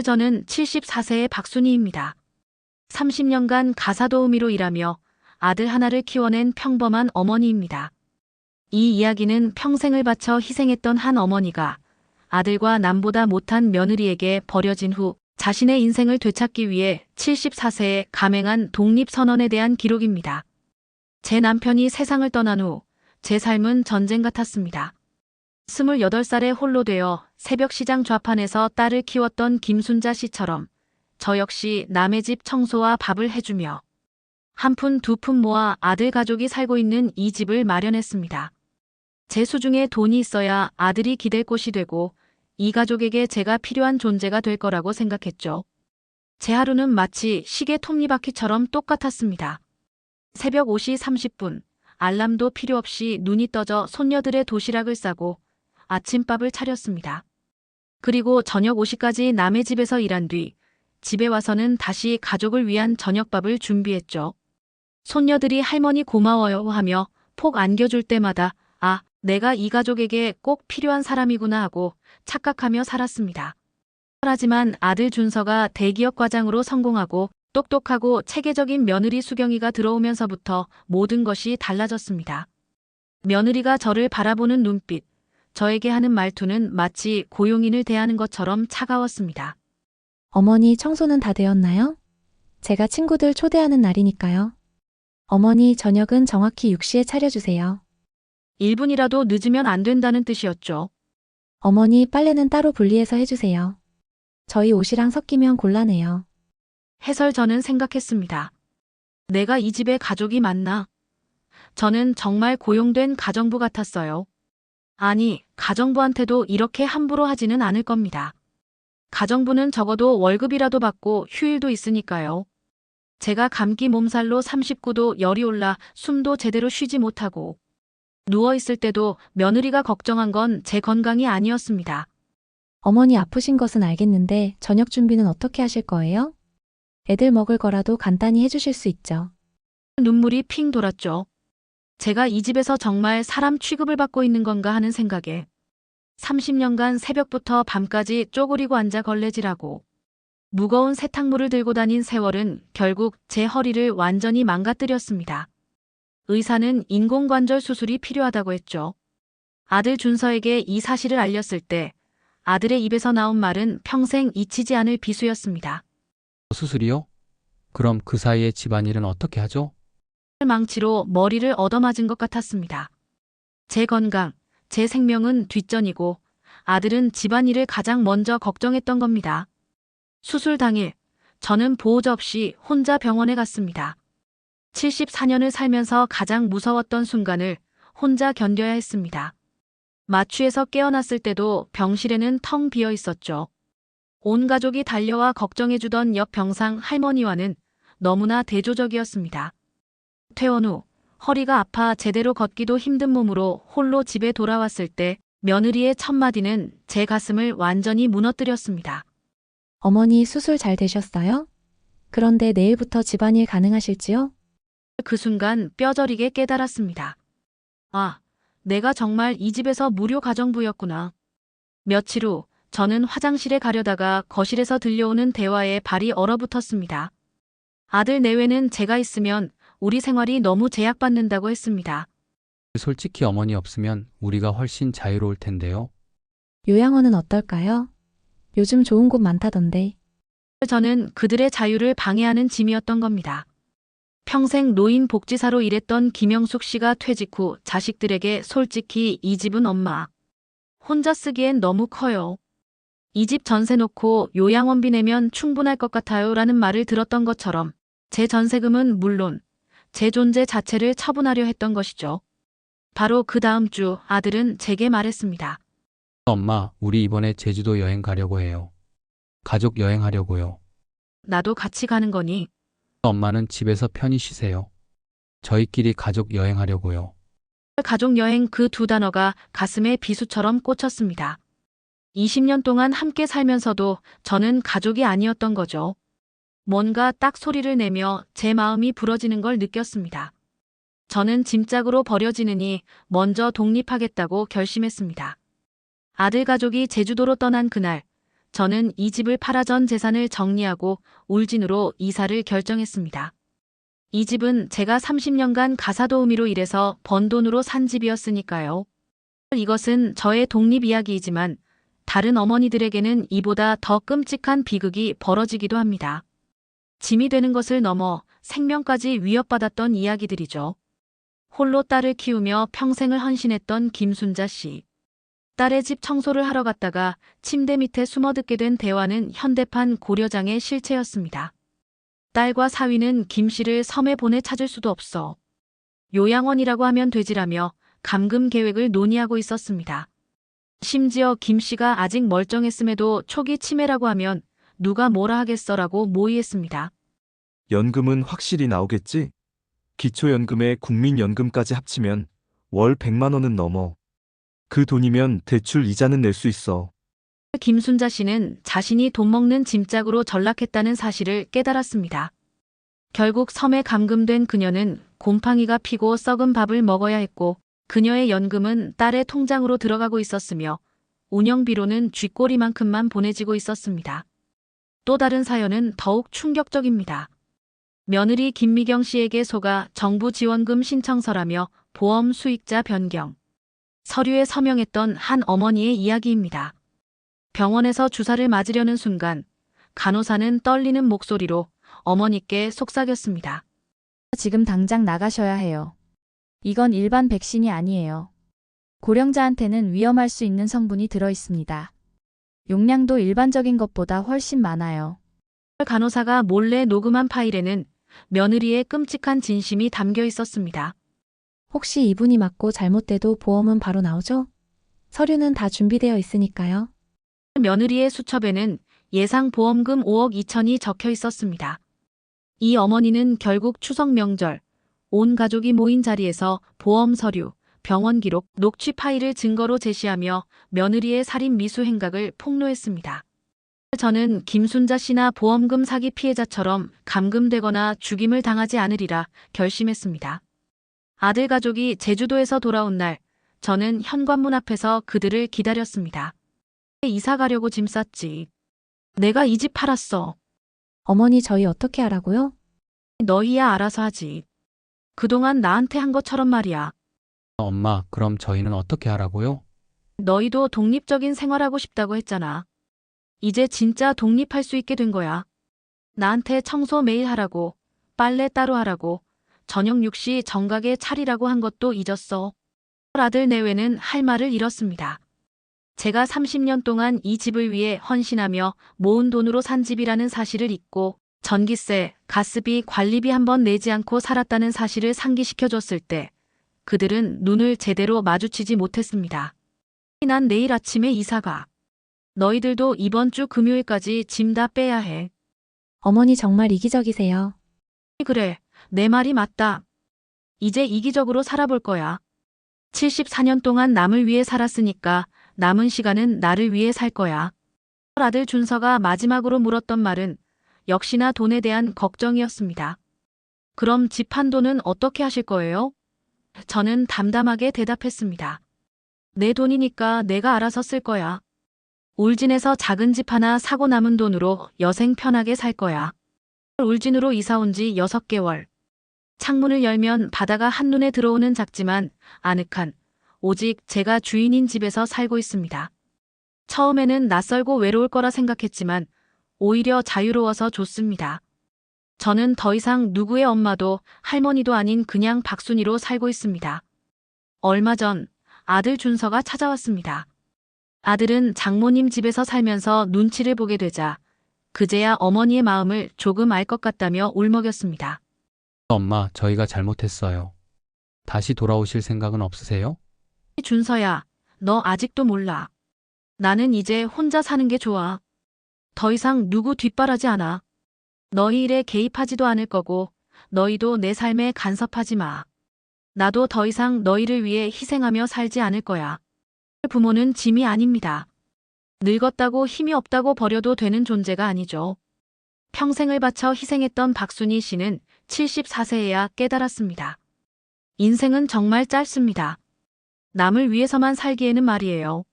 저는 74세의 박순희입니다. 30년간 가사도우미로 일하며 아들 하나를 키워낸 평범한 어머니입니다. 이 이야기는 평생을 바쳐 희생했던 한 어머니가 아들과 남보다 못한 며느리에게 버려진 후 자신의 인생을 되찾기 위해 74세에 감행한 독립선언에 대한 기록입니다. 제 남편이 세상을 떠난 후 제 삶은 전쟁 같았습니다. 28살에 홀로 되어 새벽시장 좌판에서 딸을 키웠던 김순자 씨처럼 저 역시 남의 집 청소와 밥을 해주며 한 푼 두 푼 모아 아들 가족이 살고 있는 이 집을 마련했습니다. 제 수중에 돈이 있어야 아들이 기댈 곳이 되고 이 가족에게 제가 필요한 존재가 될 거라고 생각했죠. 제 하루는 마치 시계 톱니바퀴처럼 똑같았습니다. 새벽 5시 30분, 알람도 필요 없이 눈이 떠져 손녀들의 도시락을 싸고 아침밥을 차렸습니다. 그리고 저녁 5시까지 남의 집에서 일한 뒤 집에 와서는 다시 가족을 위한 저녁밥을 준비했죠. 손녀들이 할머니 고마워요 하며 폭 안겨줄 때마다 아, 내가 이 가족에게 꼭 필요한 사람이구나 하고 착각하며 살았습니다. 하지만 아들 준서가 대기업 과장으로 성공하고 똑똑하고 체계적인 며느리 수경이가 들어오면서부터 모든 것이 달라졌습니다. 며느리가 저를 바라보는 눈빛, 저에게 하는 말투는 마치 고용인을 대하는 것처럼 차가웠습니다. 어머니 청소는 다 되었나요? 제가 친구들 초대하는 날이니까요. 어머니 저녁은 정확히 6시에 차려주세요. 1분이라도 늦으면 안 된다는 뜻이었죠. 어머니 빨래는 따로 분리해서 해주세요. 저희 옷이랑 섞이면 곤란해요. 해설 저는 생각했습니다. 내가 이 집에 가족이 맞나? 저는 정말 고용된 가정부 같았어요. 아니, 가정부한테도 이렇게 함부로 하지는 않을 겁니다. 가정부는 적어도 월급이라도 받고 휴일도 있으니까요. 제가 감기 몸살로 39도 열이 올라 숨도 제대로 쉬지 못하고 누워있을 때도 며느리가 걱정한 건 제 건강이 아니었습니다. 어머니 아프신 것은 알겠는데 저녁 준비는 어떻게 하실 거예요? 애들 먹을 거라도 간단히 해주실 수 있죠. 눈물이 핑 돌았죠. 제가 이 집에서 정말 사람 취급을 받고 있는 건가 하는 생각에 30년간 새벽부터 밤까지 쪼그리고 앉아 걸레질하고 무거운 세탁물을 들고 다닌 세월은 결국 제 허리를 완전히 망가뜨렸습니다. 의사는 인공관절 수술이 필요하다고 했죠. 아들 준서에게 이 사실을 알렸을 때 아들의 입에서 나온 말은 평생 잊히지 않을 비수였습니다. 수술이요? 그럼 그 사이에 집안일은 어떻게 하죠? 망치로 머리를 얻어맞은 것 같았습니다. 제 건강, 제 생명은 뒷전이고 아들은 집안일을 가장 먼저 걱정했던 겁니다. 수술 당일, 저는 보호자 없이 혼자 병원에 갔습니다. 74년을 살면서 가장 무서웠던 순간을 혼자 견뎌야 했습니다. 마취에서 깨어났을 때도 병실에는 텅 비어 있었죠. 온 가족이 달려와 걱정해주던 옆 병상 할머니와는 너무나 대조적이었습니다. 퇴원 후 허리가 아파 제대로 걷기도 힘든 몸으로 홀로 집에 돌아왔을 때 며느리의 첫마디는 제 가슴을 완전히 무너뜨렸습니다. 어머니 수술 잘 되셨어요? 그런데 내일부터 집안일 가능하실지요? 그 순간 뼈저리게 깨달았습니다. 아, 내가 정말 이 집에서 무료 가정부였구나. 며칠 후 저는 화장실에 가려다가 거실에서 들려오는 대화에 발이 얼어붙었습니다. 아들 내외는 제가 있으면 우리 생활이 너무 제약받는다고 했습니다. 솔직히 어머니 없으면 우리가 훨씬 자유로울 텐데요. 요양원은 어떨까요? 요즘 좋은 곳 많다던데. 저는 그들의 자유를 방해하는 짐이었던 겁니다. 평생 노인복지사로 일했던 김영숙 씨가 퇴직 후 자식들에게 솔직히 이 집은 엄마 혼자 쓰기엔 너무 커요. 이 집 전세 놓고 요양원비 내면 충분할 것 같아요 라는 말을 들었던 것처럼 제 전세금은 물론 제 존재 자체를 처분하려 했던 것이죠. 바로 그 다음 주 아들은 제게 말했습니다. 엄마, 우리 이번에 제주도 여행 가려고 해요. 가족 여행하려고요. 나도 같이 가는 거니? 엄마는 집에서 편히 쉬세요. 저희끼리 가족 여행하려고요. 가족여행 그 두 단어가 가슴에 비수처럼 꽂혔습니다. 20년 동안 함께 살면서도 저는 가족이 아니었던 거죠. 뭔가 딱 소리를 내며 제 마음이 부러지는 걸 느꼈습니다. 저는 짐짝으로 버려지느니 먼저 독립하겠다고 결심했습니다. 아들 가족이 제주도로 떠난 그날, 저는 이 집을 팔아 전 재산을 정리하고 울진으로 이사를 결정했습니다. 이 집은 제가 30년간 가사도우미로 일해서 번 돈으로 산 집이었으니까요. 이것은 저의 독립 이야기이지만 다른 어머니들에게는 이보다 더 끔찍한 비극이 벌어지기도 합니다. 짐이 되는 것을 넘어 생명까지 위협받았던 이야기들이죠. 홀로 딸을 키우며 평생을 헌신했던 김순자 씨. 딸의 집 청소를 하러 갔다가 침대 밑에 숨어듣게 된 대화는 현대판 고려장의 실체였습니다. 딸과 사위는 김 씨를 섬에 보내 찾을 수도 없어. 요양원이라고 하면 되지라며 감금 계획을 논의하고 있었습니다. 심지어 김 씨가 아직 멀쩡했음에도 초기 치매라고 하면 누가 뭐라 하겠어라고 모의했습니다. 연금은 확실히 나오겠지? 기초연금에 국민연금까지 합치면 월 100만 원은 넘어. 그 돈이면 대출 이자는 낼 수 있어. 김순자 씨는 자신이 돈 먹는 짐짝으로 전락했다는 사실을 깨달았습니다. 결국 섬에 감금된 그녀는 곰팡이가 피고 썩은 밥을 먹어야 했고 그녀의 연금은 딸의 통장으로 들어가고 있었으며 운영비로는 쥐꼬리만큼만 보내지고 있었습니다. 또 다른 사연은 더욱 충격적입니다. 며느리 김미경 씨에게 속아 정부 지원금 신청서라며 보험 수익자 변경. 서류에 서명했던 한 어머니의 이야기입니다. 병원에서 주사를 맞으려는 순간 간호사는 떨리는 목소리로 어머니께 속삭였습니다. 지금 당장 나가셔야 해요. 이건 일반 백신이 아니에요. 고령자한테는 위험할 수 있는 성분이 들어 있습니다. 용량도 일반적인 것보다 훨씬 많아요. 간호사가 몰래 녹음한 파일에는 며느리의 끔찍한 진심이 담겨 있었습니다. 혹시 이분이 맞고 잘못돼도 보험은 바로 나오죠? 서류는 다 준비되어 있으니까요. 며느리의 수첩에는 예상 보험금 5억 2천이 적혀 있었습니다. 이 어머니는 결국 추석 명절 온 가족이 모인 자리에서 보험 서류, 병원 기록, 녹취 파일을 증거로 제시하며 며느리의 살인 미수 행각을 폭로했습니다. 저는 김순자 씨나 보험금 사기 피해자처럼 감금되거나 죽임을 당하지 않으리라 결심했습니다. 아들 가족이 제주도에서 돌아온 날, 저는 현관문 앞에서 그들을 기다렸습니다. 이사 가려고 짐 쌌지. 내가 이 집 팔았어. 어머니 저희 어떻게 하라고요? 너희야 알아서 하지. 그동안 나한테 한 것처럼 말이야. 엄마, 그럼 저희는 어떻게 하라고요? 너희도 독립적인 생활하고 싶다고 했잖아. 이제 진짜 독립할 수 있게 된 거야. 나한테 청소 매일 하라고, 빨래 따로 하라고, 저녁 6시 정각에 차리라고 한 것도 잊었어. 아들 내외는 할 말을 잃었습니다. 제가 30년 동안 이 집을 위해 헌신하며 모은 돈으로 산 집이라는 사실을 잊고 전기세, 가스비, 관리비 한 번 내지 않고 살았다는 사실을 상기시켜줬을 때 그들은 눈을 제대로 마주치지 못했습니다. 난 내일 아침에 이사가. 너희들도 이번 주 금요일까지 짐 다 빼야 해. 어머니 정말 이기적이세요. 그래, 내 말이 맞다. 이제 이기적으로 살아볼 거야. 74년 동안 남을 위해 살았으니까 남은 시간은 나를 위해 살 거야. 아들 준서가 마지막으로 물었던 말은 역시나 돈에 대한 걱정이었습니다. 그럼 집 한 돈은 어떻게 하실 거예요? 저는 담담하게 대답했습니다. 내 돈이니까 내가 알아서 쓸 거야. 울진에서 작은 집 하나 사고 남은 돈으로 여생 편하게 살 거야. 울진으로 이사 온 지 6개월. 창문을 열면 바다가 한눈에 들어오는 작지만 아늑한, 오직 제가 주인인 집에서 살고 있습니다. 처음에는 낯설고 외로울 거라 생각했지만 오히려 자유로워서 좋습니다. 저는 더 이상 누구의 엄마도 할머니도 아닌 그냥 박순이로 살고 있습니다. 얼마 전 아들 준서가 찾아왔습니다. 아들은 장모님 집에서 살면서 눈치를 보게 되자 그제야 어머니의 마음을 조금 알 것 같다며 울먹였습니다. 엄마, 저희가 잘못했어요. 다시 돌아오실 생각은 없으세요? 준서야, 너 아직도 몰라. 나는 이제 혼자 사는 게 좋아. 더 이상 누구 뒷바라지 않아. 너희 일에 개입하지도 않을 거고 너희도 내 삶에 간섭하지 마. 나도 더 이상 너희를 위해 희생하며 살지 않을 거야. 부모는 짐이 아닙니다. 늙었다고 힘이 없다고 버려도 되는 존재가 아니죠. 평생을 바쳐 희생했던 박순희 씨는 74세에야 깨달았습니다. 인생은 정말 짧습니다. 남을 위해서만 살기에는 말이에요.